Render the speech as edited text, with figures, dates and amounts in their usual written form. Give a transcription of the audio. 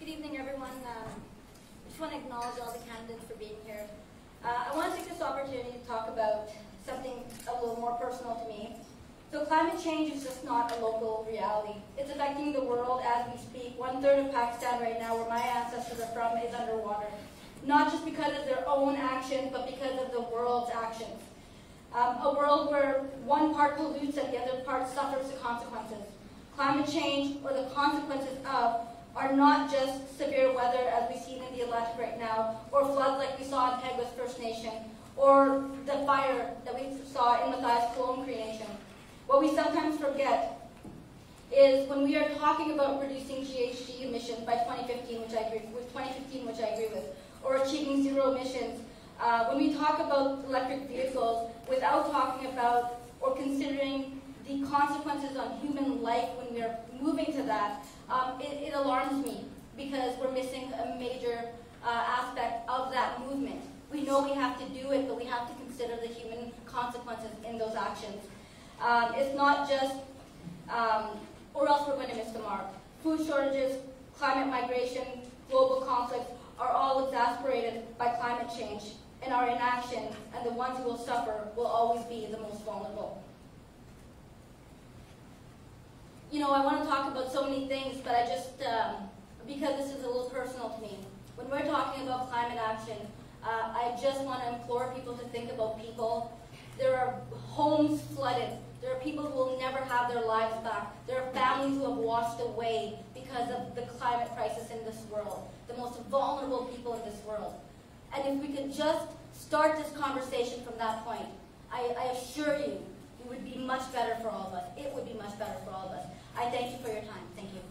Good evening, everyone. I just want to acknowledge all the candidates for being here. I want to take this opportunity to talk about something a little more personal to me. So climate change is just not a local reality. It's affecting the world as we speak. 1/3 of Pakistan right now, where my ancestors are from, is underwater. Not just because of their own actions, but because of the world's actions. A world where one part pollutes and the other part suffers the consequences. Climate change, or the consequences of, are not just severe weather as we've seen in the Atlantic right now, or floods like we saw in Peguis First Nation, or the fire that we saw in Matthias Cologne Cree Nation. What we sometimes forget is when we are talking about reducing GHG emissions by 2015, which I agree with, or achieving zero emissions, when we talk about electric vehicles without talking about or considering the consequences on human life when we are moving to that, it alarms me because we're missing a major aspect of that movement. We know we have to do it, but we have to consider the human consequences in those actions. It's not just, or else we're going to miss the mark. Food shortages, climate migration, global conflicts are all exacerbated by climate change and our inaction, and the ones who will suffer will always be the most vulnerable. You know, I want to talk about so many things, but I just, because this is a little personal to me. When we're talking about climate action, I just want to implore people to think about people. There are homes flooded. There are people who will never have their lives back. There are families who have washed away because of the climate crisis in this world, the most vulnerable people in this world. And if we could just start this conversation from that point, I assure you, it would be much better for all of us. It would be much better for all of us. I thank you for your time. Thank you.